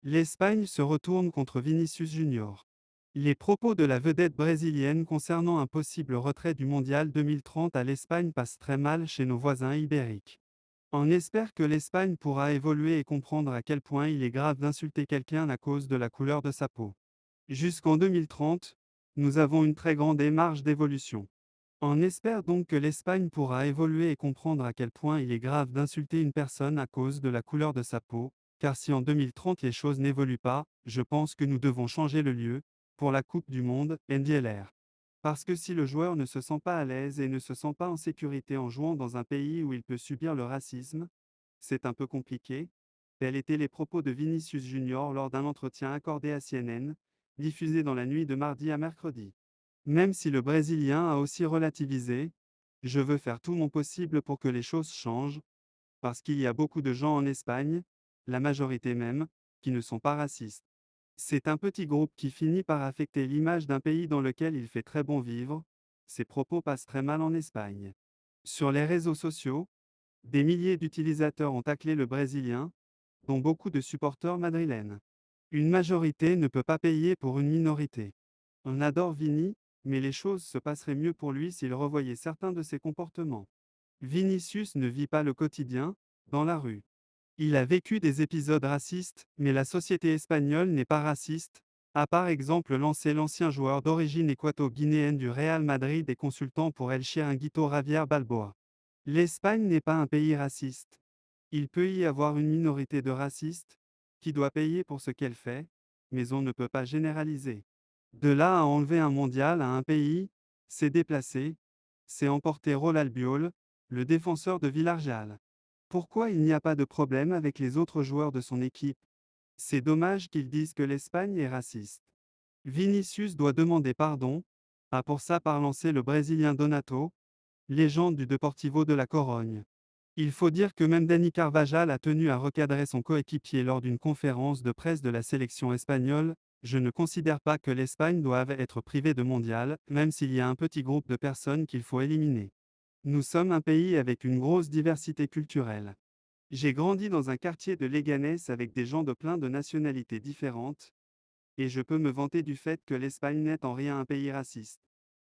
L'Espagne se retourne contre Vinicius Junior. Les propos de la vedette brésilienne concernant un possible retrait du Mondial 2030 à l'Espagne passent très mal chez nos voisins ibériques. On espère que l'Espagne pourra évoluer et comprendre à quel point il est grave d'insulter quelqu'un à cause de la couleur de sa peau. Jusqu'en 2030, nous avons une très grande marge d'évolution. On espère donc que l'Espagne pourra évoluer et comprendre à quel point il est grave d'insulter une personne à cause de la couleur de sa peau, car si en 2030 les choses n'évoluent pas, je pense que nous devons changer le lieu, pour la Coupe du Monde, NDLR. Parce que si le joueur ne se sent pas à l'aise et ne se sent pas en sécurité en jouant dans un pays où il peut subir le racisme, c'est un peu compliqué. Tels étaient les propos de Vinicius Junior lors d'un entretien accordé à CNN, diffusé dans la nuit de mardi à mercredi. Même si le Brésilien a aussi relativisé, je veux faire tout mon possible pour que les choses changent, parce qu'il y a beaucoup de gens en Espagne, la majorité même, qui ne sont pas racistes. C'est un petit groupe qui finit par affecter l'image d'un pays dans lequel il fait très bon vivre. Ces propos passent très mal en Espagne. Sur les réseaux sociaux, des milliers d'utilisateurs ont taclé le Brésilien, dont beaucoup de supporters madrilènes. Une majorité ne peut pas payer pour une minorité. On adore Vini, mais les choses se passeraient mieux pour lui s'il revoyait certains de ses comportements. Vinicius ne vit pas le quotidien, dans la rue. Il a vécu des épisodes racistes, mais la société espagnole n'est pas raciste, a par exemple lancé l'ancien joueur d'origine équato-guinéenne du Real Madrid et consultant pour El Chiringuito Javier Balboa. L'Espagne n'est pas un pays raciste. Il peut y avoir une minorité de racistes, qui doit payer pour ce qu'elle fait, mais on ne peut pas généraliser. De là à enlever un mondial à un pays, c'est déplacé, c'est emporter Raúl Albiol, le défenseur de Villarreal. Pourquoi il n'y a pas de problème avec les autres joueurs de son équipe? C'est dommage qu'ils disent que l'Espagne est raciste. Vinicius doit demander pardon, a pour ça par lancer le Brésilien Donato, légende du Deportivo de la Corogne. Il faut dire que même Dani Carvajal a tenu à recadrer son coéquipier lors d'une conférence de presse de la sélection espagnole. Je ne considère pas que l'Espagne doive être privée de mondial, même s'il y a un petit groupe de personnes qu'il faut éliminer. Nous sommes un pays avec une grosse diversité culturelle. J'ai grandi dans un quartier de Leganés avec des gens de plein de nationalités différentes, et je peux me vanter du fait que l'Espagne n'est en rien un pays raciste.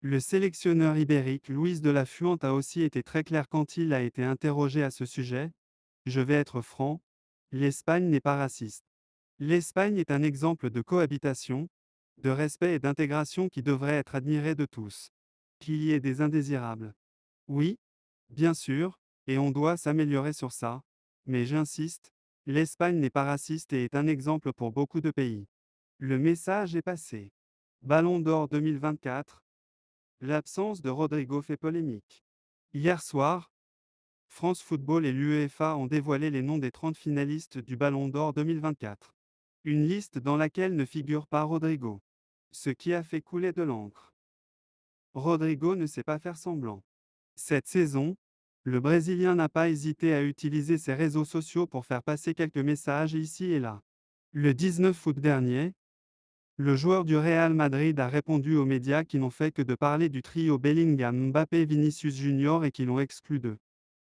Le sélectionneur ibérique Luis de la Fuente a aussi été très clair quand il a été interrogé à ce sujet. Je vais être franc, l'Espagne n'est pas raciste. L'Espagne est un exemple de cohabitation, de respect et d'intégration qui devrait être admiré de tous. Qu'il y ait des indésirables. Oui, bien sûr, et on doit s'améliorer sur ça, mais j'insiste, l'Espagne n'est pas raciste et est un exemple pour beaucoup de pays. Le message est passé. Ballon d'or 2024. L'absence de Rodrigo fait polémique. Hier soir, France Football et l'UEFA ont dévoilé les noms des 30 finalistes du Ballon d'Or 2024. Une liste dans laquelle ne figure pas Rodrigo. Ce qui a fait couler de l'encre. Rodrigo ne sait pas faire semblant. Cette saison, le Brésilien n'a pas hésité à utiliser ses réseaux sociaux pour faire passer quelques messages ici et là. Le 19 août dernier, le joueur du Real Madrid a répondu aux médias qui n'ont fait que de parler du trio Bellingham, Mbappé, Vinicius Junior et qui l'ont exclu de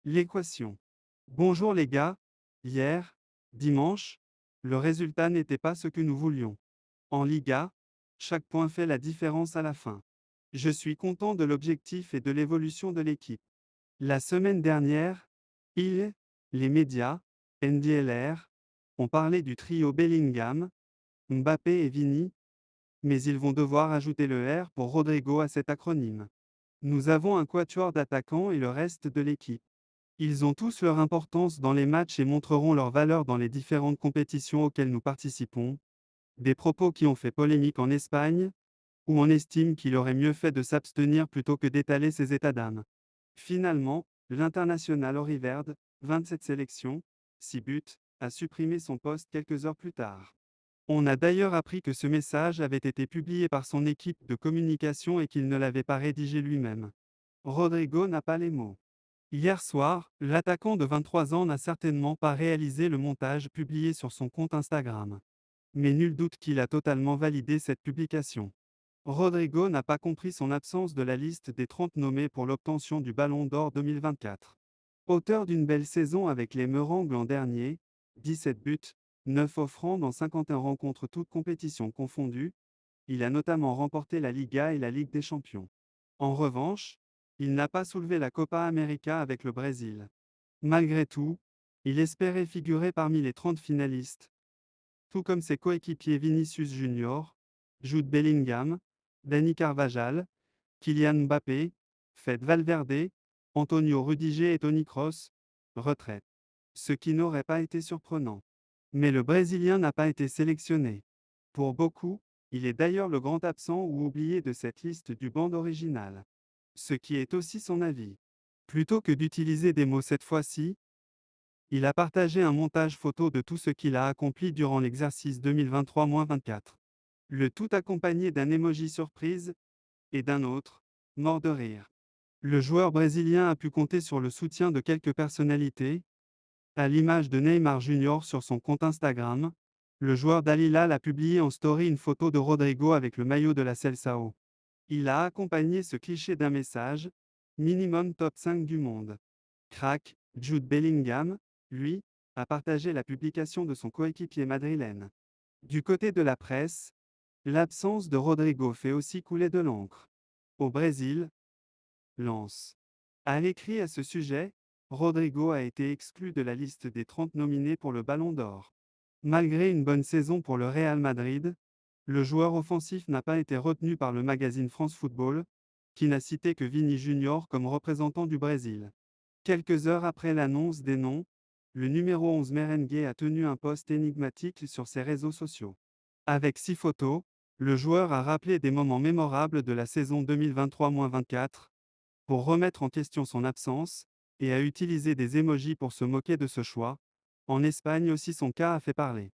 l'équation. Bonjour les gars, hier, dimanche, le résultat n'était pas ce que nous voulions. En Liga, chaque point fait la différence à la fin. Je suis content de l'objectif et de l'évolution de l'équipe. La semaine dernière, les médias, NDLR, ont parlé du trio Bellingham, Mbappé et Vini, mais ils vont devoir ajouter le R pour Rodrigo à cet acronyme. Nous avons un quatuor d'attaquants et le reste de l'équipe. Ils ont tous leur importance dans les matchs et montreront leur valeur dans les différentes compétitions auxquelles nous participons. Des propos qui ont fait polémique en Espagne, où on estime qu'il aurait mieux fait de s'abstenir plutôt que d'étaler ses états d'âme. Finalement, l'international Oriverde, 27 sélections, 6 buts, a supprimé son poste quelques heures plus tard. On a d'ailleurs appris que ce message avait été publié par son équipe de communication et qu'il ne l'avait pas rédigé lui-même. Rodrigo n'a pas les mots. Hier soir, l'attaquant de 23 ans n'a certainement pas réalisé le montage publié sur son compte Instagram. Mais nul doute qu'il a totalement validé cette publication. Rodrigo n'a pas compris son absence de la liste des 30 nommés pour l'obtention du Ballon d'Or 2024. Auteur d'une belle saison avec les Merengues l'an dernier, 17 buts, 9 offrandes en 51 rencontres toutes compétitions confondues. Il a notamment remporté la Liga et la Ligue des Champions. En revanche, il n'a pas soulevé la Copa América avec le Brésil. Malgré tout, il espérait figurer parmi les 30 finalistes, tout comme ses coéquipiers Vinicius Junior, Jude Bellingham, Dani Carvajal, Kylian Mbappé, Fede Valverde, Antonio Rudiger et Toni Kroos, retraite. Ce qui n'aurait pas été surprenant. Mais le Brésilien n'a pas été sélectionné. Pour beaucoup, il est d'ailleurs le grand absent ou oublié de cette liste du bande originale. Ce qui est aussi son avis. Plutôt que d'utiliser des mots cette fois-ci, il a partagé un montage photo de tout ce qu'il a accompli durant l'exercice 2023-24. Le tout accompagné d'un emoji surprise et d'un autre, mort de rire. Le joueur brésilien a pu compter sur le soutien de quelques personnalités, à l'image de Neymar Jr. sur son compte Instagram. Le joueur d'Al Hilal a publié en story une photo de Rodrigo avec le maillot de la Seleção. Il a accompagné ce cliché d'un message, minimum top 5 du monde. Crack, Jude Bellingham, lui, a partagé la publication de son coéquipier madrilène. Du côté de la presse, l'absence de Rodrigo fait aussi couler de l'encre. Au Brésil, Lance. A écrit à ce sujet, Rodrigo a été exclu de la liste des 30 nominés pour le Ballon d'Or. Malgré une bonne saison pour le Real Madrid, le joueur offensif n'a pas été retenu par le magazine France Football, qui n'a cité que Vini Junior comme représentant du Brésil. Quelques heures après l'annonce des noms, le numéro 11 merengue a tenu un post énigmatique sur ses réseaux sociaux. Avec 6 photos, le joueur a rappelé des moments mémorables de la saison 2023-24, pour remettre en question son absence, et a utilisé des émojis pour se moquer de ce choix. En Espagne aussi son cas a fait parler.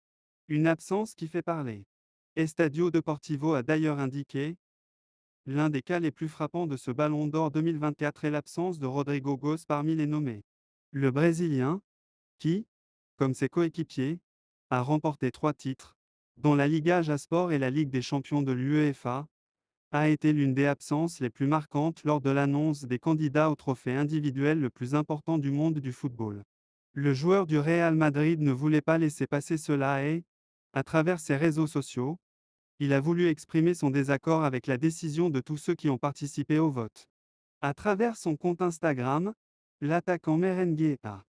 Une absence qui fait parler. Estadio Deportivo a d'ailleurs indiqué: l'un des cas les plus frappants de ce Ballon d'Or 2024 est l'absence de Rodrigo Goes parmi les nommés. Le Brésilien, qui, comme ses coéquipiers, a remporté 3 titres, dont la Liga Jasport et la Ligue des champions de l'UEFA, a été l'une des absences les plus marquantes lors de l'annonce des candidats au trophée individuel le plus important du monde du football. Le joueur du Real Madrid ne voulait pas laisser passer cela et, à travers ses réseaux sociaux, il a voulu exprimer son désaccord avec la décision de tous ceux qui ont participé au vote. À travers son compte Instagram, l'attaquant merengue a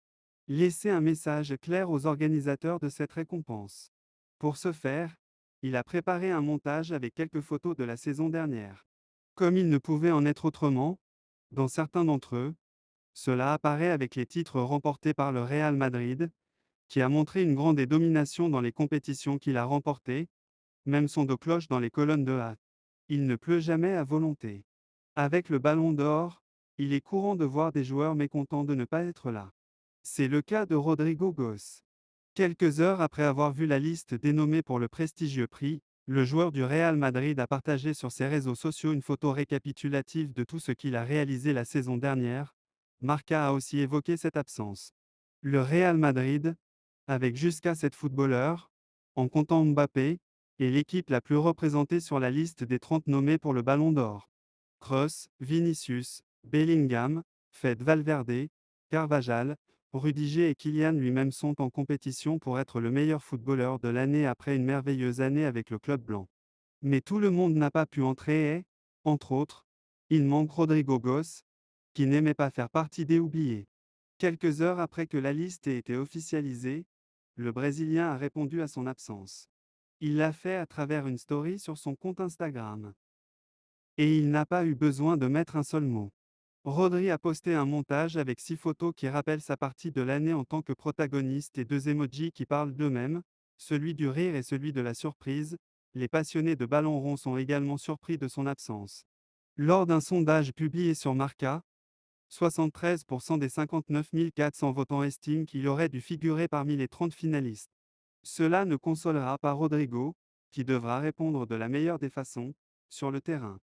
laissé un message clair aux organisateurs de cette récompense. Pour ce faire, il a préparé un montage avec quelques photos de la saison dernière. Comme il ne pouvait en être autrement, dans certains d'entre eux, cela apparaît avec les titres remportés par le Real Madrid, qui a montré une grande domination dans les compétitions qu'il a remportées, même son dos cloche dans les colonnes de A. Il ne pleut jamais à volonté. Avec le Ballon d'Or, il est courant de voir des joueurs mécontents de ne pas être là. C'est le cas de Rodrigo Goes. Quelques heures après avoir vu la liste dénommée pour le prestigieux prix, le joueur du Real Madrid a partagé sur ses réseaux sociaux une photo récapitulative de tout ce qu'il a réalisé la saison dernière. Marca a aussi évoqué cette absence. Le Real Madrid, avec jusqu'à 7 footballeurs, en comptant Mbappé, est l'équipe la plus représentée sur la liste des 30 nommés pour le Ballon d'Or. Kroos, Vinicius, Bellingham, Fede Valverde, Carvajal, Rudiger et Kylian lui-même sont en compétition pour être le meilleur footballeur de l'année après une merveilleuse année avec le club blanc. Mais tout le monde n'a pas pu entrer et, entre autres, il manque Rodrigo Goes, qui n'aimait pas faire partie des oubliés. Quelques heures après que la liste ait été officialisée, le Brésilien a répondu à son absence. Il l'a fait à travers une story sur son compte Instagram. Et il n'a pas eu besoin de mettre un seul mot. Rodri a posté un montage avec 6 photos qui rappellent sa partie de l'année en tant que protagoniste et 2 emojis qui parlent d'eux-mêmes, celui du rire et celui de la surprise. Les passionnés de ballon rond sont également surpris de son absence. Lors d'un sondage publié sur Marca, 73% des 59 400 votants estiment qu'il aurait dû figurer parmi les 30 finalistes. Cela ne consolera pas Rodrigo, qui devra répondre de la meilleure des façons, sur le terrain.